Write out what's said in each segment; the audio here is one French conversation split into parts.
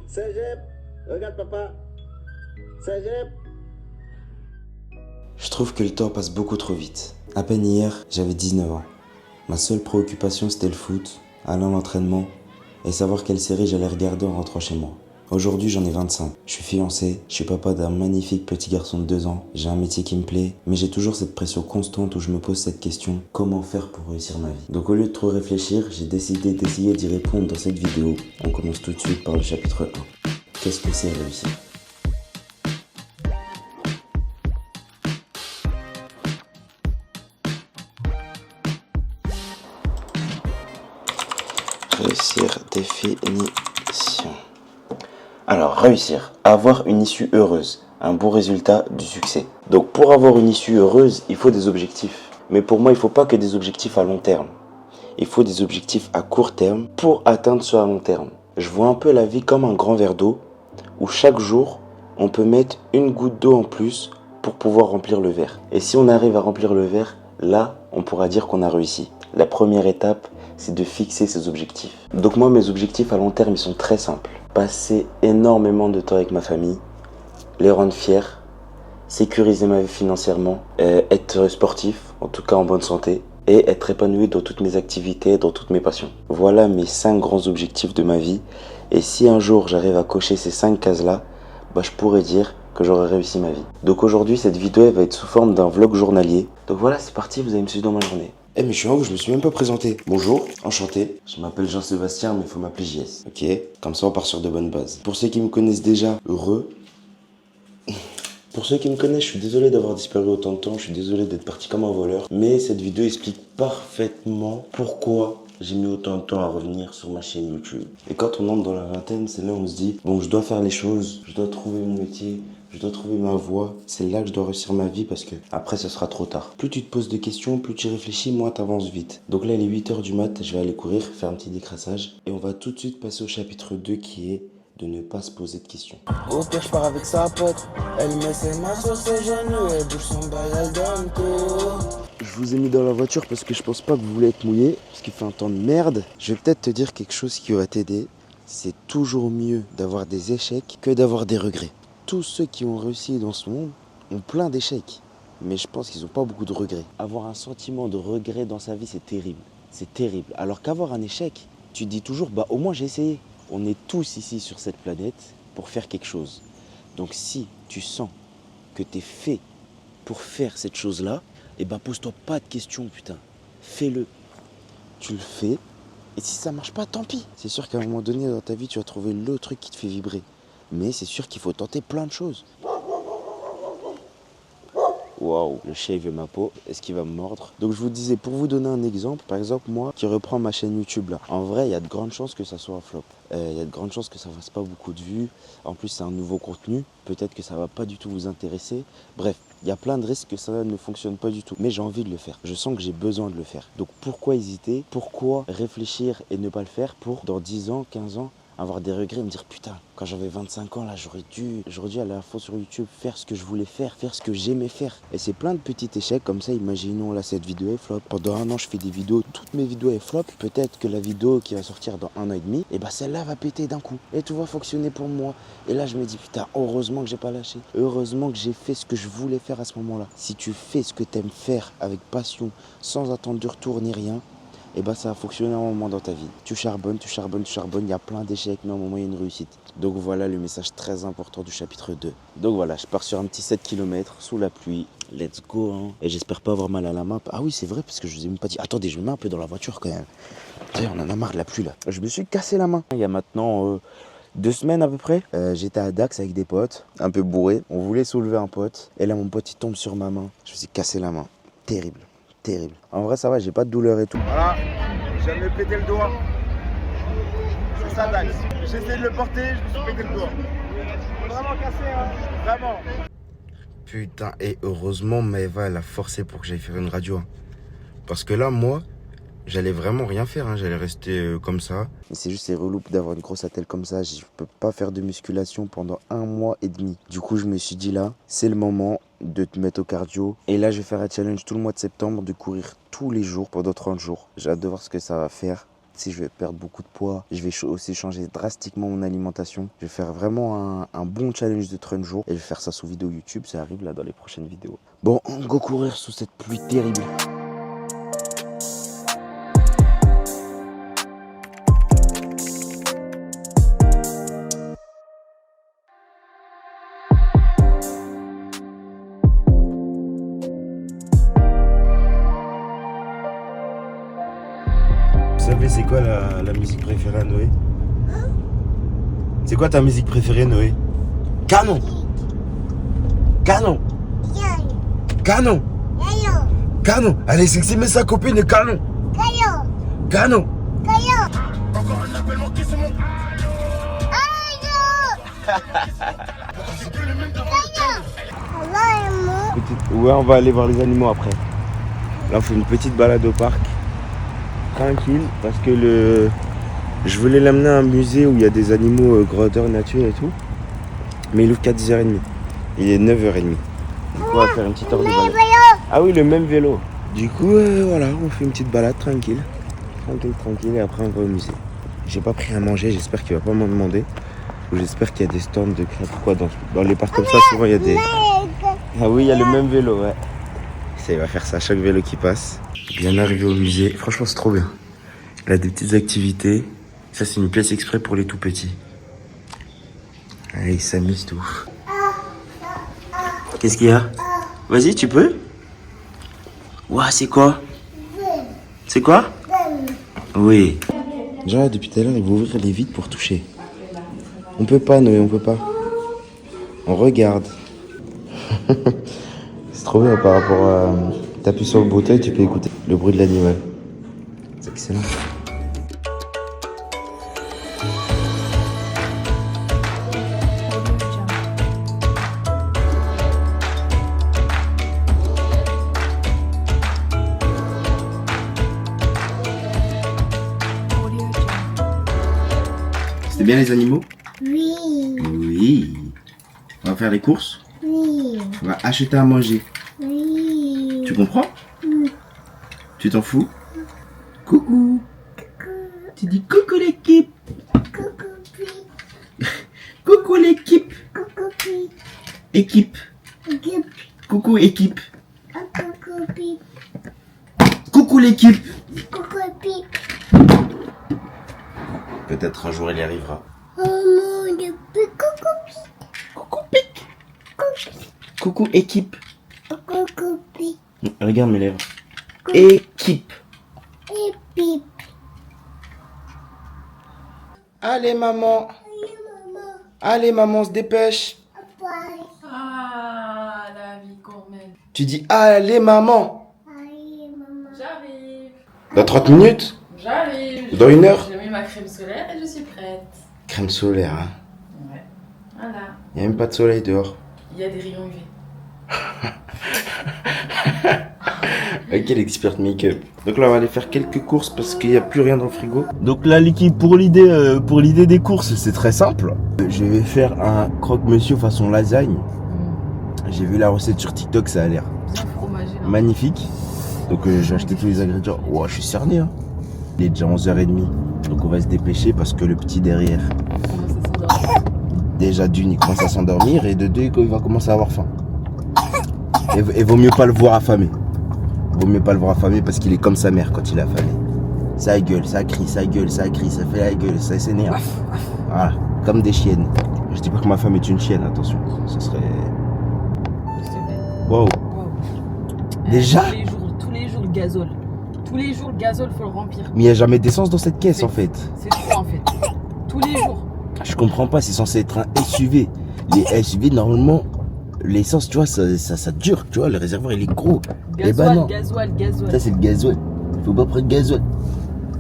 Cégep, regarde papa. Cégep. Je trouve que le temps passe beaucoup trop vite. À peine hier, j'avais 19 ans. Ma seule préoccupation c'était le foot, aller à l'entraînement et savoir quelle série j'allais regarder en rentrant chez moi. Aujourd'hui j'en ai 25. Je suis fiancé, je suis papa d'un magnifique petit garçon de 2 ans, j'ai un métier qui me plaît, mais j'ai toujours cette pression constante où je me pose cette question, comment faire pour réussir ma vie? Donc au lieu de trop réfléchir, j'ai décidé d'essayer d'y répondre dans cette vidéo. On commence tout de suite par le chapitre 1. Qu'est-ce que c'est réussir? Réussir, définition. Alors, réussir, avoir une issue heureuse, un bon résultat, du succès. Donc, pour avoir une issue heureuse, il faut des objectifs. Mais pour moi, il ne faut pas que des objectifs à long terme. Il faut des objectifs à court terme pour atteindre ce à long terme. Je vois un peu la vie comme un grand verre d'eau où chaque jour, on peut mettre une goutte d'eau en plus pour pouvoir remplir le verre. Et si on arrive à remplir le verre, là, on pourra dire qu'on a réussi. La première étape, c'est de fixer ses objectifs. Donc moi, mes objectifs à long terme, ils sont très simples. Passer énormément de temps avec ma famille, les rendre fiers, sécuriser ma vie financièrement, être sportif, en tout cas en bonne santé, et être épanoui dans toutes mes activités, dans toutes mes passions. Voilà mes 5 grands objectifs de ma vie. Et si un jour j'arrive à cocher ces 5 cases-là, je pourrais dire que j'aurais réussi ma vie. Donc aujourd'hui, cette vidéo elle va être sous forme d'un vlog journalier. Donc voilà, c'est parti, vous allez me suivre dans ma journée. Eh mais je suis en haut, je me suis même pas présenté. Bonjour, enchanté. Je m'appelle Jean-Sébastien, mais il faut m'appeler JS. Ok, comme ça on part sur de bonnes bases. Pour ceux qui me connaissent déjà, heureux. Pour ceux qui me connaissent, je suis désolé d'avoir disparu autant de temps, je suis désolé d'être parti comme un voleur. Mais cette vidéo explique parfaitement pourquoi j'ai mis autant de temps à revenir sur ma chaîne YouTube. Et quand on entre dans la vingtaine, c'est là où on se dit, bon, je dois faire les choses, je dois trouver mon métier, je dois trouver ma voie. C'est là que je dois réussir ma vie parce que après, ce sera trop tard. Plus tu te poses des questions, plus tu réfléchis, moins tu avances vite. Donc là, il est 8h du mat, je vais aller courir, faire un petit décrassage. Et on va tout de suite passer au chapitre 2 qui est de ne pas se poser de questions. Au pire, je pars avec sa pote. Elle met ses mains sur ses genoux. Elle bouge son bail, elle donne tout. Je vous ai mis dans la voiture parce que je pense pas que vous voulez être mouillé, parce qu'il fait un temps de merde. Je vais peut-être te dire quelque chose qui va t'aider. C'est toujours mieux d'avoir des échecs que d'avoir des regrets. Tous ceux qui ont réussi dans ce monde ont plein d'échecs, mais je pense qu'ils n'ont pas beaucoup de regrets. Avoir un sentiment de regret dans sa vie, c'est terrible. C'est terrible. Alors qu'avoir un échec, tu te dis toujours, au moins j'ai essayé. On est tous ici sur cette planète pour faire quelque chose. Donc si tu sens que tu es fait pour faire cette chose-là, pose-toi pas de questions, putain. Fais-le. Tu le fais. Et si ça marche pas, tant pis. C'est sûr qu'à un moment donné dans ta vie, tu vas trouver le truc qui te fait vibrer. Mais c'est sûr qu'il faut tenter plein de choses. Waouh, le chien il veut ma peau, est-ce qu'il va me mordre? Donc je vous disais, pour vous donner un exemple, par exemple moi qui reprends ma chaîne YouTube là, en vrai il y a de grandes chances que ça soit un flop. Il y a de grandes chances que ça fasse pas beaucoup de vues. En plus c'est un nouveau contenu, peut-être que ça va pas du tout vous intéresser. Bref, il y a plein de risques que ça ne fonctionne pas du tout. Mais j'ai envie de le faire, je sens que j'ai besoin de le faire. Donc pourquoi hésiter? Pourquoi réfléchir et ne pas le faire pour dans 10 ans, 15 ans avoir des regrets et me dire putain, quand j'avais 25 ans là, j'aurais dû aller à fond sur YouTube, faire ce que je voulais faire ce que j'aimais faire. Et c'est plein de petits échecs comme ça. Imaginons là, cette vidéo est flop. Pendant un an, je fais des vidéos, toutes mes vidéos est flop. Peut-être que la vidéo qui va sortir dans 1 an et demi, celle-là va péter d'un coup. Et tout va fonctionner pour moi. Et là, je me dis putain, heureusement que j'ai pas lâché. Heureusement que j'ai fait ce que je voulais faire à ce moment-là. Si tu fais ce que t'aimes faire avec passion, sans attendre de retour ni rien, ça va fonctionner un moment dans ta vie. Tu charbonnes, il y a plein d'échecs, mais à un moment il y a une réussite. Donc voilà le message très important du chapitre 2. Donc voilà, je pars sur un petit 7 km sous la pluie. Let's go hein. Et j'espère pas avoir mal à la main. Ah oui c'est vrai parce que je vous ai même pas dit. Attendez, je me mets un peu dans la voiture quand même. On en a marre de la pluie là. Je me suis cassé la main. Il y a maintenant 2 semaines à peu près. J'étais à Dax avec des potes, un peu bourrés. On voulait soulever un pote. Et là mon pote il tombe sur ma main. Je me suis cassé la main. Terrible. Terrible. En vrai ça va, j'ai pas de douleur et tout. Voilà, je viens de me péter le doigt. C'est ça Dax. J'ai essayé de le porter, je me suis pété le doigt. Vraiment cassé hein. Vraiment. Putain, et heureusement Maëva elle a forcé pour que j'aille faire une radio. Parce que là moi, j'allais vraiment rien faire, hein. J'allais rester comme ça. Mais c'est juste c'est relou d'avoir une grosse attelle comme ça. Je peux pas faire de musculation pendant 1 mois et demi. Du coup je me suis dit là, c'est le moment de te mettre au cardio. Et là je vais faire un challenge tout le mois de septembre de courir tous les jours pendant 30 jours. J'ai hâte de voir ce que ça va faire. si je vais perdre beaucoup de poids. Je vais aussi changer drastiquement mon alimentation. Je vais faire vraiment un bon challenge de 30 jours. Et je vais faire ça sous vidéo YouTube. Ça arrive là dans les prochaines vidéos. Bon, on go courir sous cette pluie terrible. Vous savez c'est quoi la musique préférée à Noé? C'est quoi ta musique préférée, Noé? Canon! Canon! Canon! Canon! Allez, sexy, mais sa copine, canon! Canon! Encore un appel manqué, c'est mon. Ouais, on va aller voir les animaux après. Là, on fait une petite balade au parc. Tranquille, parce que je voulais l'amener à un musée où il y a des animaux grandeur nature et tout. Mais il ouvre qu'à 10h30. Il est 9h30. Donc on va faire une petite heure de balade. Ah oui, le même vélo. Du coup, voilà, on fait une petite balade tranquille. Tranquille, et après on va au musée. J'ai pas pris à manger, j'espère qu'il va pas m'en demander. Ou j'espère qu'il y a des stands de crêpes ou quoi. Dans les parcs comme ça, souvent il y a des... Ah oui, il y a le même vélo, ouais. Ça, il va faire ça à chaque vélo qui passe. Bien arrivé au musée, franchement c'est trop bien. Il a des petites activités. Ça c'est une pièce exprès pour les tout petits. Allez, ils s'amusent tout. Qu'est-ce qu'il y a? Vas-y, tu peux? Ouah, c'est quoi? C'est quoi? Oui. Genre depuis tout à l'heure, il va ouvrir les vitres pour toucher. On peut pas, Noé, on peut pas. On regarde. C'est trop bien par rapport à... T'appuies sur le bouton et tu peux écouter le bruit de l'animal. C'est excellent. C'était bien les animaux? Oui, Oui. On va faire les courses? oui, On va acheter à manger. oui. Tu comprends? Tu t'en fous? Coucou. Tu dis coucou l'équipe. Coucou l'équipe. Équipe. Coucou équipe. Coucou l'équipe. Peut-être un jour elle y arrivera. Coucou pic. Coucou équipe. Regarde mes lèvres. Équipe. Allez maman. Allez maman, on se dépêche. Ah, la vie qu'on mène. Tu dis allez maman. J'arrive. Dans 30 minutes? J'arrive. Dans 1 heure? J'ai mis ma crème solaire et je suis prête. Crème solaire, hein. Ouais. Voilà. Il n'y a même pas de soleil dehors. Il y a des rayons UV. Ok, l'expert make-up. Donc là, on va aller faire quelques courses parce qu'il n'y a plus rien dans le frigo. Donc là, l'équipe, pour l'idée des courses, c'est très simple. Je vais faire un croque-monsieur façon lasagne. J'ai vu la recette sur TikTok, ça a l'air Bien fromagé là. magnifique. Donc j'ai acheté tous les ingrédients. Ouah, je suis cerné, hein. Il est déjà 11h30. Donc on va se dépêcher parce que le petit derrière, Comment ça s'endort? déjà d'une, il commence à s'endormir et de deux, il va commencer à avoir faim. Et vaut mieux pas le voir affamé. Vaut mieux pas le voir affamé parce qu'il est comme sa mère quand il est affamé. Ça gueule, ça crie, ça gueule, ça crie, ça fait la gueule, ça s'énerve. Voilà, comme des chiennes. Je dis pas que ma femme est une chienne, attention. Ce serait... Wow. Wow. Déjà? Tous les jours le gazole. Tous les jours le gazole, faut le remplir. Mais il n'y a jamais d'essence dans cette caisse en fait. C'est trop en fait. Tous les jours. Je comprends pas, c'est censé être un SUV. Les SUV, normalement, l'essence, tu vois, ça dure, tu vois, le réservoir il est gros. Eh ben non. Gasoil. Ça c'est le gasoil. Faut pas prendre gasoil.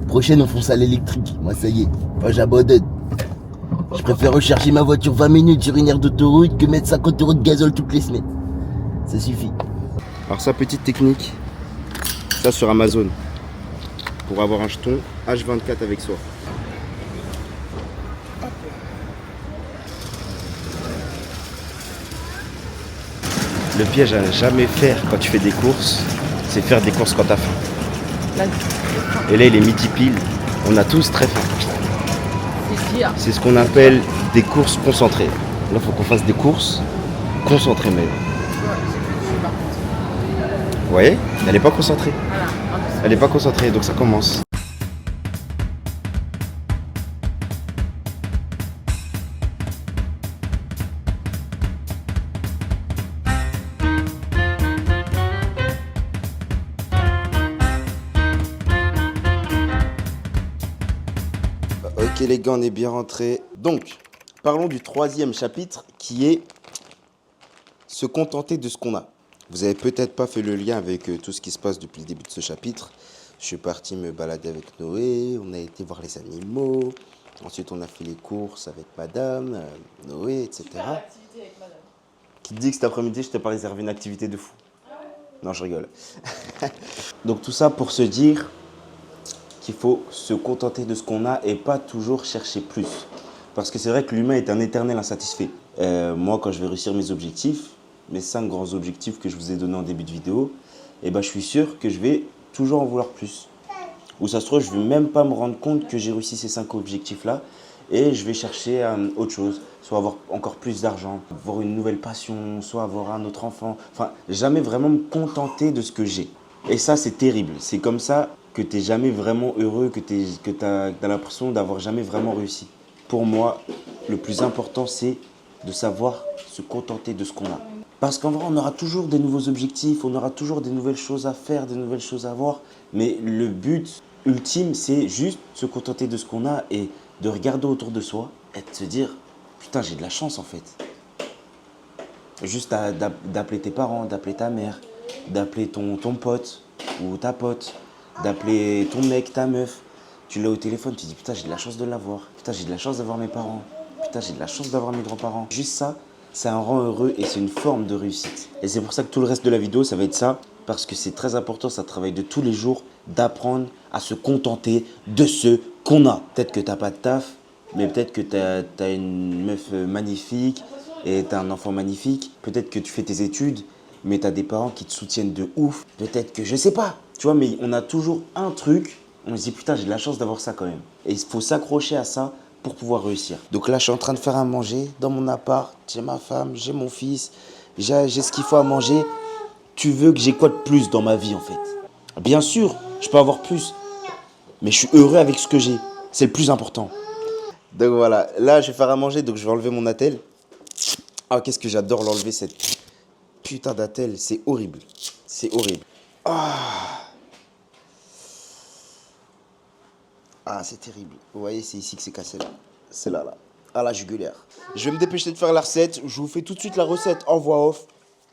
Prochaine on fonce à l'électrique. Moi ça y est, moi j'abandonne. Je préfère recharger ma voiture 20 minutes sur une aire d'autoroute que mettre 50 € de gazole toutes les semaines. Ça suffit. Alors ça, petite technique, ça sur Amazon, pour avoir un jeton H24 avec soi. Le piège à ne jamais faire quand tu fais des courses, c'est faire des courses quand t'as faim. Et là il est midi pile, On a tous très faim. C'est dire. C'est ce qu'on appelle des courses concentrées. Là, il faut qu'on fasse des courses concentrées même. Vous voyez, elle n'est pas concentrée. Voilà. Elle n'est pas concentrée, donc ça commence. Ok les gars, on est bien rentrés. Donc, parlons du troisième chapitre qui est se contenter de ce qu'on a. Vous avez peut-être pas fait le lien avec tout ce qui se passe depuis le début de ce chapitre. Je suis parti me balader avec Noé, on a été voir les animaux, ensuite on a fait les courses avec madame, Noé, etc. Qui te dit que cet après-midi je t'ai pas réservé une activité de fou? Non, je rigole. Donc tout ça pour se dire qu'il faut se contenter de ce qu'on a et pas toujours chercher plus. Parce que c'est vrai que l'humain est un éternel insatisfait. Moi, quand je vais réussir mes objectifs, mes 5 grands objectifs que je vous ai donnés en début de vidéo, eh ben, je suis sûr que je vais toujours en vouloir plus. Ou ça se trouve, je ne vais même pas me rendre compte que j'ai réussi ces 5 objectifs-là et je vais chercher autre chose. Soit avoir encore plus d'argent, avoir une nouvelle passion, soit avoir un autre enfant. Enfin, jamais vraiment me contenter de ce que j'ai. Et ça, c'est terrible. C'est comme ça que tu n'es jamais vraiment heureux, que tu as l'impression d'avoir jamais vraiment réussi. Pour moi, le plus important, c'est de savoir se contenter de ce qu'on a. Parce qu'en vrai, on aura toujours des nouveaux objectifs, on aura toujours des nouvelles choses à faire, des nouvelles choses à voir. Mais le but ultime, c'est juste se contenter de ce qu'on a et de regarder autour de soi et de se dire « Putain, j'ai de la chance en fait ». Juste d'appeler tes parents, d'appeler ta mère, d'appeler ton pote ou ta pote, d'appeler ton mec, ta meuf. Tu l'as au téléphone, tu dis « Putain, j'ai de la chance de l'avoir. Putain, j'ai de la chance d'avoir mes parents. Putain, j'ai de la chance d'avoir mes grands-parents. » Juste ça, ça en rend heureux et c'est une forme de réussite. Et c'est pour ça que tout le reste de la vidéo, ça va être ça. Parce que c'est très important, ça travaille de tous les jours, d'apprendre à se contenter de ce qu'on a. Peut-être que t'as pas de taf, mais peut-être que t'as une meuf magnifique et t'as un enfant magnifique. Peut-être que tu fais tes études, mais t'as des parents qui te soutiennent de ouf. Peut-être que je sais pas. Tu vois, mais on a toujours un truc, on se dit putain, j'ai de la chance d'avoir ça quand même. Et il faut s'accrocher à ça pour pouvoir réussir. Donc là, je suis en train de faire à manger dans mon appart. J'ai ma femme, j'ai mon fils, j'ai ce qu'il faut à manger. Tu veux que j'ai quoi de plus dans ma vie en fait? Bien sûr, je peux avoir plus, mais je suis heureux avec ce que j'ai. C'est le plus important. Donc voilà, là je vais faire à manger, donc je vais enlever mon attel. Ah, qu'est-ce que j'adore l'enlever cette putain d'attel, c'est horrible. C'est horrible. Ah, c'est terrible. Vous voyez, c'est ici que c'est cassé là. C'est là. Ah, la jugulaire. Je vais me dépêcher de faire la recette. Je vous fais tout de suite la recette en voix off.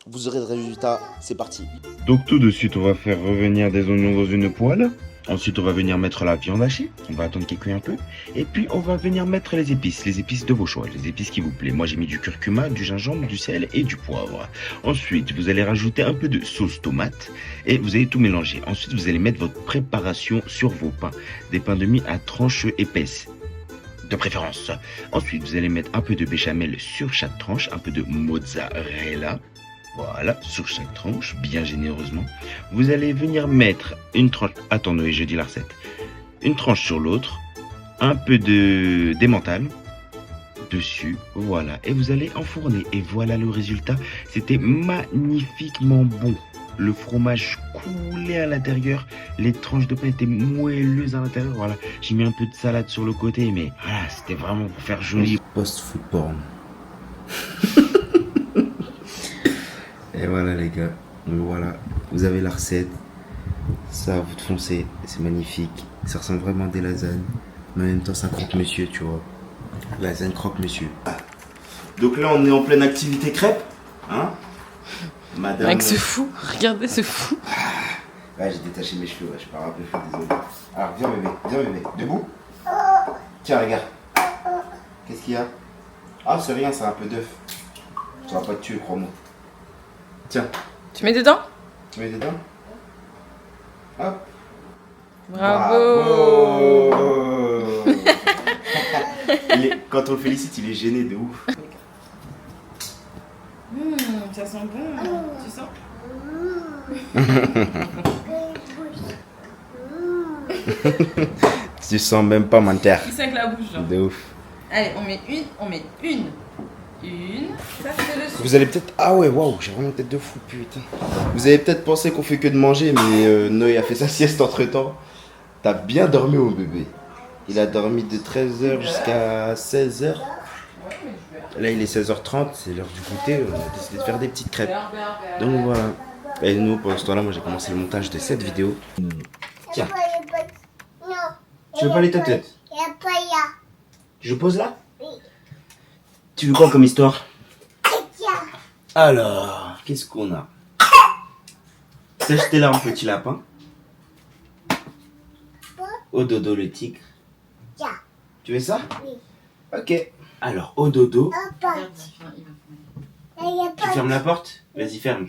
Vous aurez le résultat, c'est parti. Donc tout de suite, on va faire revenir des oignons dans une poêle. Ensuite, on va venir mettre la viande hachée. On va attendre qu'elle cuise un peu. Et puis, on va venir mettre les épices de vos choix, les épices qui vous plaisent. Moi, j'ai mis du curcuma, du gingembre, du sel et du poivre. Ensuite, vous allez rajouter un peu de sauce tomate et vous allez tout mélanger. Ensuite, vous allez mettre votre préparation sur vos pains. Des pains de mie à tranches épaisses, de préférence. Ensuite, vous allez mettre un peu de béchamel sur chaque tranche, un peu de mozzarella. Voilà, sur chaque tranche, bien généreusement. Vous allez venir mettre une tranche... Attends Noé, je dis la recette. Une tranche sur l'autre. Un peu d'emmental dessus. Voilà. Et vous allez enfourner. Et voilà le résultat. C'était magnifiquement bon. Le fromage coulait à l'intérieur. Les tranches de pain étaient moelleuses à l'intérieur. Voilà. J'ai mis un peu de salade sur le côté. Mais voilà, c'était vraiment pour faire joli. Post-food porn. Et voilà les gars, donc voilà, vous avez la recette, ça vous foncez, c'est magnifique, ça ressemble vraiment à des lasagnes, mais en même temps ça croque monsieur, tu vois, lasagne croque monsieur. Donc là on est en pleine activité crêpe, hein, madame. Avec ce fou, regardez ce fou. Ouais, j'ai détaché mes cheveux, ouais, je pars un peu fou, désolé. Alors viens bébé, debout. Tiens regarde, qu'est-ce qu'il y a? Ah c'est rien, c'est un peu d'œuf, ça va pas te tuer, crois-moi. Tiens. Tu mets dedans? Tu mets dedans? Hop. Bravo. Quand on le félicite, il est gêné de ouf. Ça sent bon. Tu sens? Tu sens même pas mentir. Plus avec la bouche, genre. De ouf. Allez, on met une. Ça, c'est le Vous allez peut-être... Ah ouais, waouh, j'ai vraiment une tête de fou, putain. Vous avez peut-être pensé qu'on fait que de manger, mais Noé a fait sa sieste entre-temps. T'as bien dormi, mon bébé. Il a dormi de 13h jusqu'à 16h. Là, il est 16h30, c'est l'heure du goûter. On a décidé de faire des petites crêpes. Donc voilà. Et nous, pendant ce temps-là, moi, j'ai commencé le montage de cette vidéo. Tiens. Tu veux pas les têtes? Je pose là? Tu veux quoi comme histoire? Alors, qu'est-ce qu'on a? T'as acheté là un petit lapin. Au dodo le tigre. Tu veux ça? Oui. Ok. Alors, au dodo. Tu fermes la porte? Vas-y, ferme.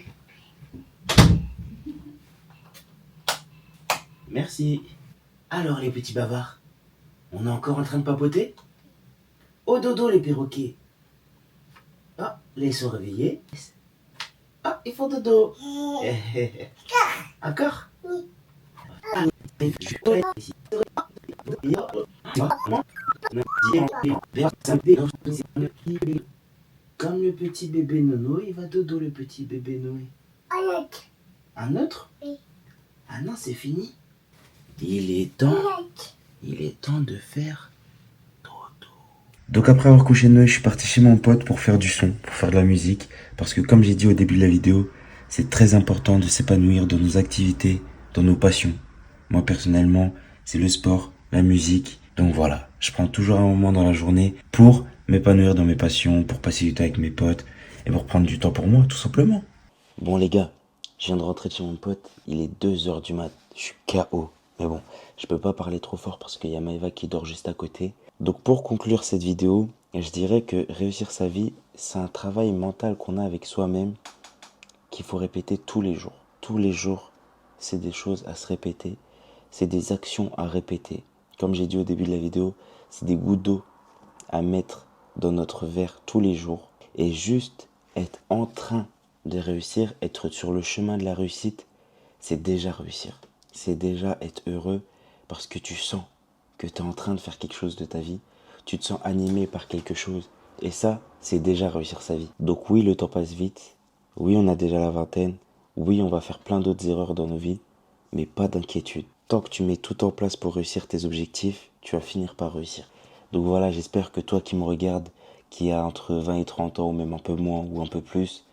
Merci. Alors, les petits bavards, on est encore en train de papoter? Au dodo, les perroquets. Ah, là, ils sont réveillés. Ah, ils font dodo. Encore? Comme le petit bébé Nono, il va dodo, le petit bébé Noé. Un autre? Oui. Ah non, c'est fini. Il est temps de faire dodo. Donc après avoir couché Noé, je suis parti chez mon pote pour faire du son, pour faire de la musique. Parce que comme j'ai dit au début de la vidéo, c'est très important de s'épanouir dans nos activités, dans nos passions. Moi personnellement, c'est le sport, la musique. Donc voilà, je prends toujours un moment dans la journée pour m'épanouir dans mes passions, pour passer du temps avec mes potes et pour prendre du temps pour moi, tout simplement. Bon les gars, je viens de rentrer de chez mon pote, il est 2h du mat, je suis KO. Mais bon, je peux pas parler trop fort parce qu'il y a Maëva qui dort juste à côté. Donc pour conclure cette vidéo, je dirais que réussir sa vie, c'est un travail mental qu'on a avec soi-même qu'il faut répéter tous les jours. Tous les jours, c'est des choses à se répéter, c'est des actions à répéter. Comme j'ai dit au début de la vidéo, c'est des gouttes d'eau à mettre dans notre verre tous les jours. Et juste être en train de réussir, être sur le chemin de la réussite, c'est déjà réussir. C'est déjà être heureux parce que tu sens que tu es en train de faire quelque chose de ta vie. Tu te sens animé par quelque chose. Et ça, c'est déjà réussir sa vie. Donc oui, le temps passe vite. Oui, on a déjà la vingtaine. Oui, on va faire plein d'autres erreurs dans nos vies. Mais pas d'inquiétude. Tant que tu mets tout en place pour réussir tes objectifs, tu vas finir par réussir. Donc voilà, j'espère que toi qui me regardes, qui a entre 20 et 30 ans, ou même un peu moins, ou un peu plus,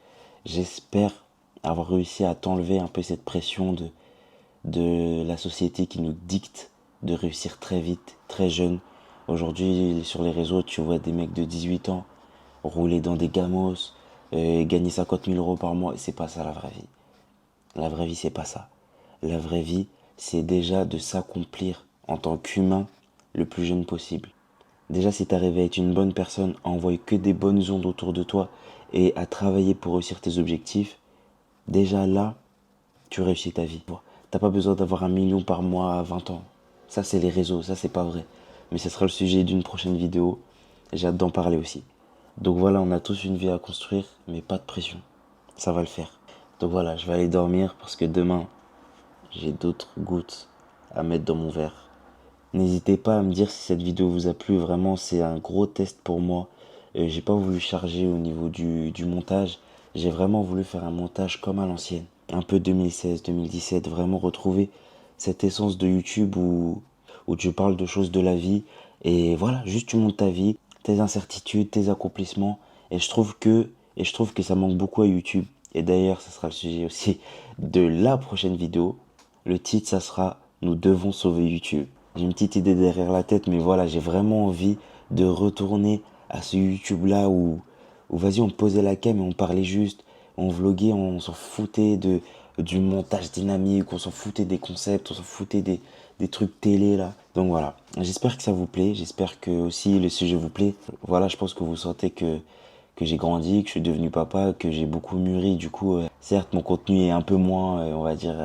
j'espère avoir réussi à t'enlever un peu cette pression de la société qui nous dicte de réussir très vite, très jeune. Aujourd'hui, sur les réseaux, tu vois des mecs de 18 ans rouler dans des gamos, gagner 50 000 euros par mois. C'est pas ça la vraie vie. La vraie vie, c'est pas ça. La vraie vie, c'est déjà de s'accomplir en tant qu'humain le plus jeune possible. Déjà, si tu arrives à être une bonne personne, à envoyer que des bonnes ondes autour de toi et à travailler pour réussir tes objectifs, déjà là, tu réussis ta vie. T'as pas besoin d'avoir 1 million par mois à 20 ans. Ça, c'est les réseaux, ça, c'est pas vrai. Mais ce sera le sujet d'une prochaine vidéo. J'ai hâte d'en parler aussi. Donc voilà, on a tous une vie à construire, mais pas de pression. Ça va le faire. Donc voilà, je vais aller dormir parce que demain, j'ai d'autres gouttes à mettre dans mon verre. N'hésitez pas à me dire si cette vidéo vous a plu. Vraiment, c'est un gros test pour moi. J'ai pas voulu charger au niveau du montage. J'ai vraiment voulu faire un montage comme à l'ancienne. Un peu 2016, 2017. Vraiment retrouver cette essence de YouTube où tu parles de choses de la vie. Et voilà, juste tu montes ta vie, tes incertitudes, tes accomplissements. Et je trouve que ça manque beaucoup à YouTube. Et d'ailleurs, ça sera le sujet aussi de la prochaine vidéo. Le titre, ça sera « Nous devons sauver YouTube ». J'ai une petite idée derrière la tête, mais voilà, j'ai vraiment envie de retourner à ce YouTube-là où vas-y, on posait la cam et on parlait juste, on vloguait, on s'en foutait du montage dynamique, on s'en foutait des concepts, on s'en foutait des trucs télé, là. Donc voilà, j'espère que ça vous plaît, j'espère que aussi le sujet vous plaît. Voilà, je pense que vous sentez que j'ai grandi, que je suis devenu papa, que j'ai beaucoup mûri. Du coup, certes, mon contenu est un peu moins, on va dire,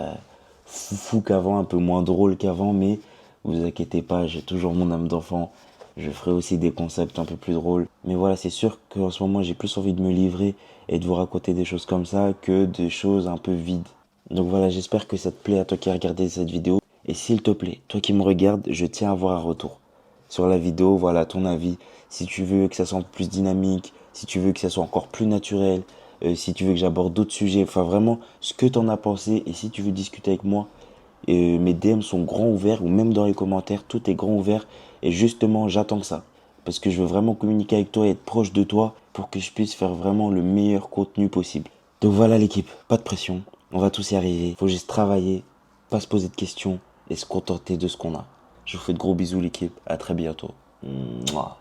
foufou qu'avant, un peu moins drôle qu'avant, mais vous inquiétez pas, j'ai toujours mon âme d'enfant. Je ferai aussi des concepts un peu plus drôles. Mais voilà, c'est sûr qu'en ce moment, j'ai plus envie de me livrer et de vous raconter des choses comme ça que des choses un peu vides. Donc voilà, j'espère que ça te plaît à toi qui as regardé cette vidéo. Et s'il te plaît, toi qui me regardes, je tiens à avoir un retour sur la vidéo. Voilà ton avis. Si tu veux que ça soit plus dynamique, si tu veux que ça soit encore plus naturel, si tu veux que j'aborde d'autres sujets, enfin vraiment ce que tu en as pensé. Et si tu veux discuter avec moi, mes DM sont grands ouverts, ou même dans les commentaires, tout est grand ouvert. Et justement, j'attends ça. Parce que je veux vraiment communiquer avec toi et être proche de toi pour que je puisse faire vraiment le meilleur contenu possible. Donc voilà l'équipe, pas de pression. On va tous y arriver. Faut juste travailler, pas se poser de questions et se contenter de ce qu'on a. Je vous fais de gros bisous l'équipe. À très bientôt. Mouah.